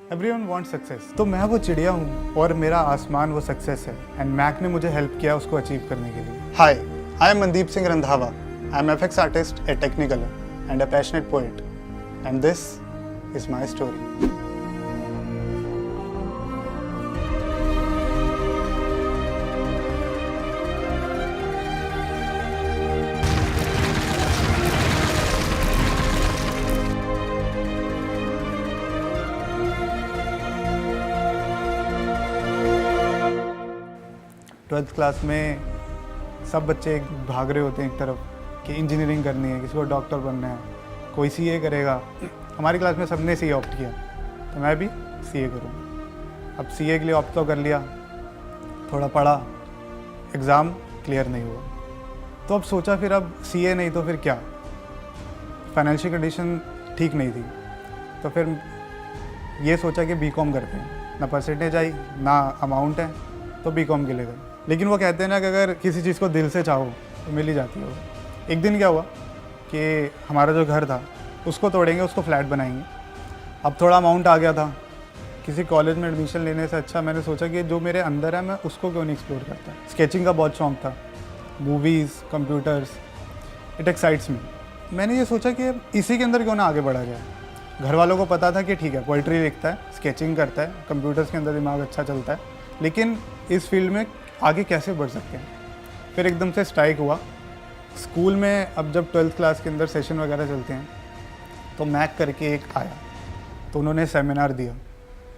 Everyone wants success. तो मैं वो चिड़िया हूँ और मेरा आसमान वो सक्सेस है, एंड मैक ने मुझे हेल्प किया उसको अचीव करने के लिए। Hi, I am Mandeep Singh Randhawa. I am FX artist at Technicolor and a passionate poet, and this is my story. 12th class में सब बच्चे भाग रहे होते हैं एक तरफ कि इंजीनियरिंग करनी है, किसी को डॉक्टर बनना है, कोई सीए करेगा। हमारी क्लास में सबने सीए ऑप्ट किया, तो मैं भी सीए करूँगा। अब सीए के लिए ऑप्ट तो कर लिया, थोड़ा पढ़ा, एग्ज़ाम क्लियर नहीं हुआ, तो अब सोचा फिर अब सीए नहीं तो फिर क्या। फाइनेंशियल कंडीशन ठीक नहीं थी, तो फिर ये सोचा कि बीकॉम करते हैं। ना परसेंटेज आई ना अमाउंट है, तो बीकॉम के लिए गए। लेकिन वो कहते हैं ना कि अगर किसी चीज़ को दिल से चाहो तो मिल ही जाती है। एक दिन क्या हुआ कि हमारा जो घर था उसको तोड़ेंगे, उसको फ्लैट बनाएंगे। अब थोड़ा अमाउंट आ गया था, किसी कॉलेज में एडमिशन लेने से अच्छा मैंने सोचा कि जो मेरे अंदर है मैं उसको क्यों नहीं एक्सप्लोर करता। स्केचिंग का बहुत शौक था, मूवीज़, कंप्यूटर्स, इट एक्साइट्स मी। मैंने ये सोचा कि इसी के अंदर क्यों ना आगे बढ़ा जाए। घर वालों को पता था कि ठीक है, पोइट्री लिखता है, स्केचिंग करता है, कंप्यूटर्स के अंदर दिमाग अच्छा चलता है, लेकिन इस फील्ड में आगे कैसे बढ़ सकते हैं। फिर एकदम से स्ट्राइक हुआ स्कूल में। अब जब 12th क्लास के अंदर सेशन वगैरह चलते हैं तो मैक करके एक आया, तो उन्होंने सेमिनार दिया।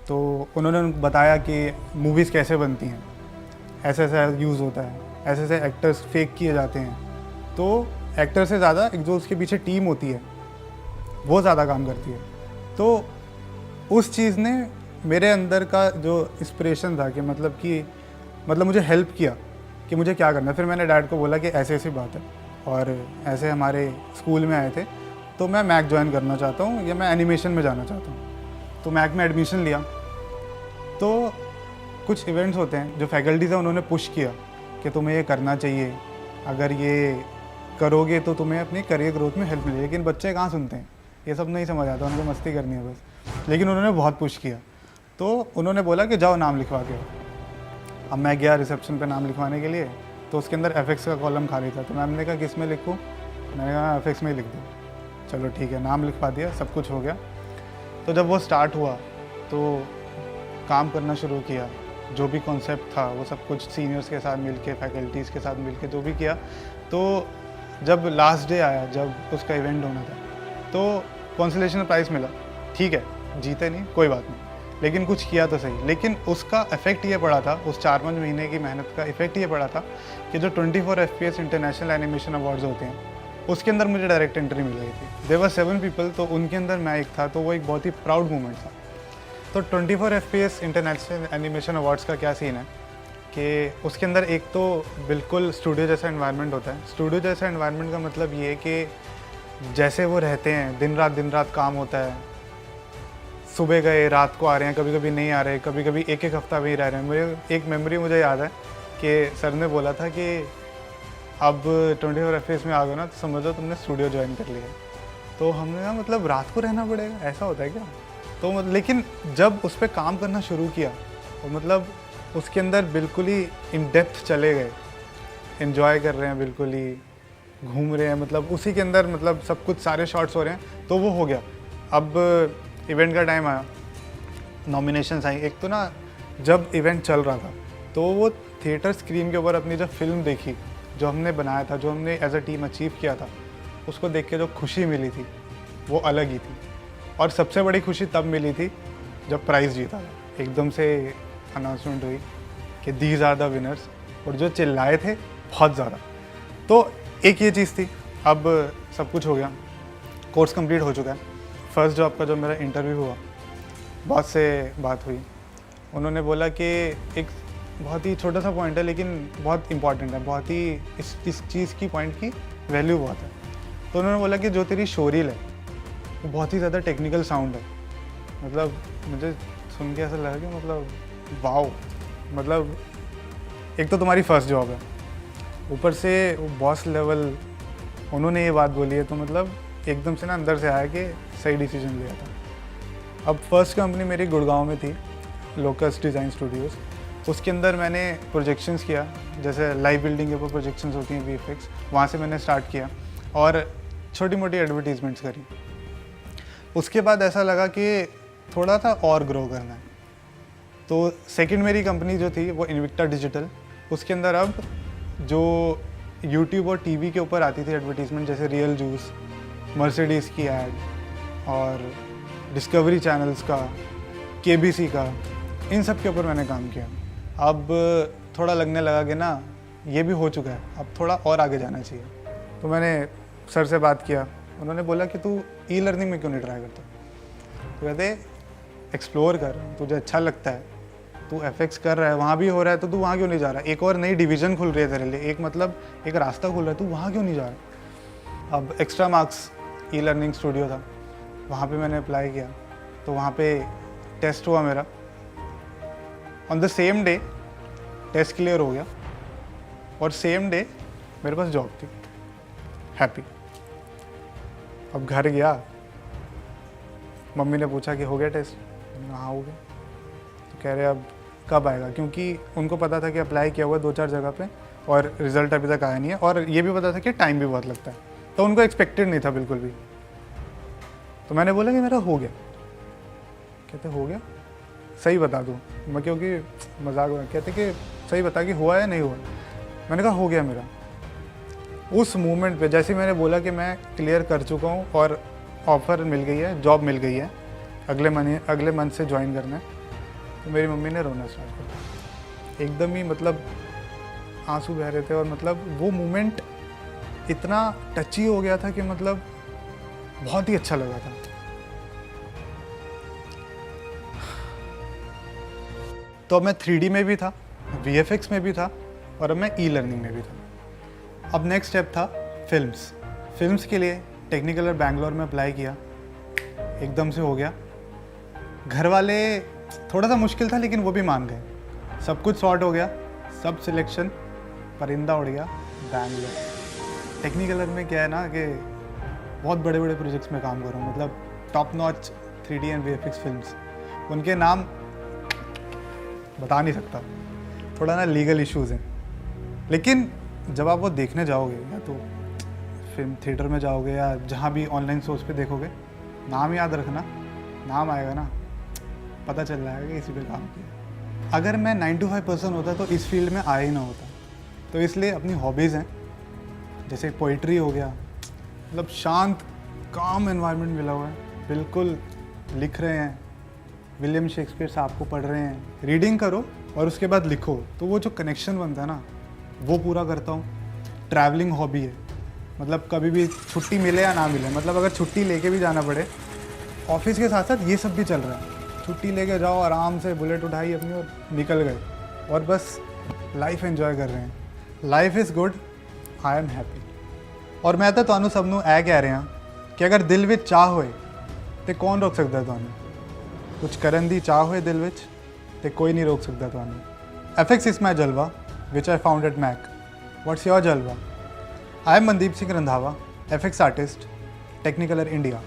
तो उन्होंने बताया कि मूवीज़ कैसे बनती हैं, ऐसे ऐसा यूज़ होता है, ऐसे ऐसे एक्टर्स फेक किए जाते हैं। तो एक्टर से ज़्यादा एक जो उसके पीछे टीम होती है वो ज़्यादा काम करती है। तो उस चीज़ ने मेरे अंदर का जो इंस्पिरेशन था कि मतलब मुझे हेल्प किया कि मुझे क्या करना है। फिर मैंने डैड को बोला कि ऐसे ऐसी बात है और ऐसे हमारे स्कूल में आए थे, तो मैं मैक ज्वाइन करना चाहता हूँ या मैं एनिमेशन में जाना चाहता हूँ। तो मैक में एडमिशन लिया। तो कुछ इवेंट्स होते हैं जो फैकल्टीज़ हैं उन्होंने पुश किया कि तुम्हें ये करना चाहिए, अगर ये करोगे तो तुम्हें अपनी करियर ग्रोथ में हेल्प मिलेगी। लेकिन बच्चे कहाँ सुनते हैं, ये सब नहीं समझ आता, उनको मस्ती करनी है बस। लेकिन उन्होंने बहुत पुश किया, तो उन्होंने बोला कि जाओ नाम लिखवा के। अब मैं गया रिसेप्शन पे नाम लिखवाने के लिए, तो उसके अंदर एफएक्स का कॉलम खाली था। तो मैम ने कहा किस में लिखूँ, मैंने कहा एफएक्स में ही लिख दूँ। चलो ठीक है, नाम लिखवा दिया, सब कुछ हो गया। तो जब वो स्टार्ट हुआ तो काम करना शुरू किया। जो भी कॉन्सेप्ट था वो सब कुछ सीनियर्स के साथ मिलके, फैकल्टीज़ के साथ मिलके जो भी किया। तो जब लास्ट डे आया, जब उसका इवेंट होना था, तो कंसोलेशन प्राइज़ मिला। ठीक है, जीते नहीं कोई बात नहीं, लेकिन कुछ किया तो सही। लेकिन उसका इफेक्ट ये पड़ा था, उस 4-5 महीने की मेहनत का इफेक्ट ये पड़ा था कि जो 24 FPS इंटरनेशनल एनिमेशन अवार्ड्स होते हैं उसके अंदर मुझे डायरेक्ट एंट्री मिल गई थी। देयर वर 7 पीपल, तो उनके अंदर मैं एक था, तो वो एक बहुत ही प्राउड मोमेंट था। तो 24 FPS इंटरनेशनल एनिमेशन अवार्ड्स का क्या सीन है कि उसके अंदर एक तो बिल्कुल स्टूडियो जैसा एनवायरनमेंट होता है। स्टूडियो जैसा एनवायरनमेंट का मतलब ये है कि जैसे वो रहते हैं, दिन रात काम होता है। सुबह गए, रात को आ रहे हैं, कभी कभी नहीं आ रहे, कभी कभी एक हफ्ता भी रह रहे हैं। मेरे एक मेमोरी मुझे याद है कि सर ने बोला था कि अब 24 FPS में आ गए ना तो समझो तुमने स्टूडियो ज्वाइन कर लिया। तो हमने कहा मतलब रात को रहना पड़ेगा, ऐसा होता है क्या। तो लेकिन जब उस पर काम करना शुरू किया तो मतलब उसके अंदर बिल्कुल ही इन डेप्थ चले गए, इन्जॉय कर रहे हैं, बिल्कुल ही घूम रहे हैं, मतलब उसी के अंदर मतलब सब कुछ, सारे शॉट्स हो रहे हैं। तो वो हो गया। अब इवेंट का टाइम आया, नॉमिनेशंस आई। एक तो ना जब इवेंट चल रहा था तो वो थिएटर स्क्रीन के ऊपर अपनी जो फिल्म देखी, जो हमने बनाया था, जो हमने एज अ टीम अचीव किया था, उसको देख के जो खुशी मिली थी वो अलग ही थी। और सबसे बड़ी खुशी तब मिली थी जब प्राइज़ जीता था। एकदम से अनाउंसमेंट हुई कि दीज आर द विनर्स, और जो चिल्लाए थे बहुत ज़्यादा। तो एक ये चीज़ थी। अब सब कुछ हो गया, कोर्स कंप्लीट हो चुका है। फर्स्ट जॉब का जो मेरा इंटरव्यू हुआ, बॉस से बात हुई। उन्होंने बोला कि एक बहुत ही छोटा सा पॉइंट है लेकिन बहुत इंपॉर्टेंट है, बहुत ही इस चीज़ की पॉइंट की वैल्यू बहुत है। तो उन्होंने बोला कि जो तेरी शोरील है वो बहुत ही ज़्यादा टेक्निकल साउंड है। मतलब मुझे सुन के ऐसा लगा कि मतलब वाओ, मतलब एक तो तुम्हारी फर्स्ट जॉब है, ऊपर से बॉस लेवल उन्होंने ये बात बोली है, तो मतलब एकदम से ना अंदर से आया कि सही डिसीजन लिया था। अब फर्स्ट कंपनी मेरी गुड़गांव में थी, लोकस डिज़ाइन स्टूडियोज़। उसके अंदर मैंने प्रोजेक्शंस किया, जैसे लाइव बिल्डिंग के ऊपर प्रोजेक्शंस होती हैं VFX, वहाँ से मैंने स्टार्ट किया और छोटी मोटी एडवर्टीजमेंट्स करी। उसके बाद ऐसा लगा कि थोड़ा सा और ग्रो करना है, तो सेकंड मेरी कंपनी जो थी वो इन्विक्टा डिजिटल। उसके अंदर अब जो यूट्यूब और टीवी के ऊपर आती थी एडवर्टीजमेंट, जैसे रियल जूस, मर्सिडीज़ की ऐड और डिस्कवरी चैनल्स का, KBC का, इन सब के ऊपर मैंने काम किया। अब थोड़ा लगने लगा कि ना ये भी हो चुका है, अब थोड़ा और आगे जाना चाहिए। तो मैंने सर से बात किया, उन्होंने बोला कि तू ई-लर्निंग में क्यों नहीं ट्राई करता। तो कहते एक्सप्लोर कर, तुझे अच्छा लगता है, तू FX कर रहा है, वहाँ भी हो रहा है, तो तू वहाँ क्यों नहीं जा रहा। एक और नई डिवीज़न खुल रही है तेरे लिए, एक रास्ता खुल रहा है, तू वहाँ क्यों नहीं जा रहा। अब एक्स्ट्रा मार्क्स ई-लर्निंग स्टूडियो था, वहाँ पे मैंने अप्लाई किया, तो वहाँ पे टेस्ट हुआ मेरा। On the same day test clear हो गया और सेम डे मेरे पास जॉब थी, हैप्पी। अब घर गया, मम्मी ने पूछा कि हो गया टेस्ट, हाँ हो गया। तो कह रहे अब कब आएगा, क्योंकि उनको पता था कि अप्लाई किया हुआ 2-4 जगह पे और रिज़ल्ट अभी तक आया नहीं है, और ये भी पता था कि टाइम भी बहुत लगता है, तो उनको एक्सपेक्टेड नहीं था बिल्कुल भी। तो मैंने बोला कि मेरा हो गया। कहते हो गया, सही बता दूँ मैं, क्योंकि मजाक में कहते कि सही बता कि हुआ या नहीं हुआ। मैंने कहा हो गया मेरा। उस मोमेंट पे जैसे मैंने बोला कि मैं क्लियर कर चुका हूँ और ऑफ़र मिल गई है, जॉब मिल गई है, अगले मंथ से ज्वाइन करना है, तो मेरी मम्मी ने रोना स्टार्ट कर दिया। एकदम ही मतलब आंसू बह रहे थे, और मतलब वो मोमेंट इतना टची हो गया था कि मतलब बहुत ही अच्छा लगा था। तो अब मैं 3D में भी था, VFX में भी था, और अब मैं ई-लर्निंग में भी था। अब नेक्स्ट स्टेप था फिल्म्स के लिए टेक्निकलर बैंगलोर में अप्लाई किया, एकदम से हो गया। घर वाले थोड़ा सा मुश्किल था, लेकिन वो भी मान गए। सब कुछ सॉर्ट हो गया, सब सिलेक्शन, परिंदा उड़ गया बैंगलोर। टेक्निकलर में क्या है ना कि बहुत बड़े बड़े प्रोजेक्ट्स में काम कर रहा हूँ, मतलब top notch 3D and VFX films. उनके नाम बता नहीं सकता, थोड़ा ना लीगल इश्यूज़ हैं, लेकिन जब आप वो देखने जाओगे, या तो फिल्म थिएटर में जाओगे या जहाँ भी ऑनलाइन सोर्स पे देखोगे, नाम याद रखना, नाम आएगा ना पता चल जाएगा कि इसी पे काम किया। अगर मैं 9 to 5 पर्सन होता तो इस फील्ड में आया ही ना होता। तो इसलिए अपनी हॉबीज़ हैं, जैसे पोइट्री हो गया, मतलब शांत काम एनवायरनमेंट मिला हुआ है, बिल्कुल लिख रहे हैं, विलियम शेक्सपियर साहब को पढ़ रहे हैं, रीडिंग करो और उसके बाद लिखो, तो वो जो कनेक्शन बनता है ना, वो पूरा करता हूँ। ट्रैवलिंग हॉबी है, मतलब कभी भी छुट्टी मिले या ना मिले, मतलब अगर छुट्टी लेके भी जाना पड़े, ऑफिस के साथ साथ ये सब भी चल रहा है। छुट्टी लेके जाओ, आराम से बुलेट उठाई अपनी और निकल गए, और बस लाइफ एंजॉय कर रहे हैं। Life is good, I am happy. और मैं तो ਤੁਹਾਨੂੰ ਸਭ ਨੂੰ ਇਹ ਕਹਿ ਰਿਹਾ ਕਿ ਅਗਰ ਦਿਲ ਵਿੱਚ ਚਾਹ ਹੋਏ ਤੇ ਕੌਣ ਰੋਕ ਸਕਦਾ ਤੁਹਾਨੂੰ। ਕੁਝ ਕਰਨ ਦੀ ਚਾਹ ਹੋਏ ਦਿਲ ਵਿੱਚ ਤੇ ਕੋਈ ਨਹੀਂ ਰੋਕ ਸਕਦਾ ਤੁਹਾਨੂੰ। FX is my jalwa which I found at Mac. What's your jalwa? I am Mandeep Singh Randhawa, FX artist, Technicolor India.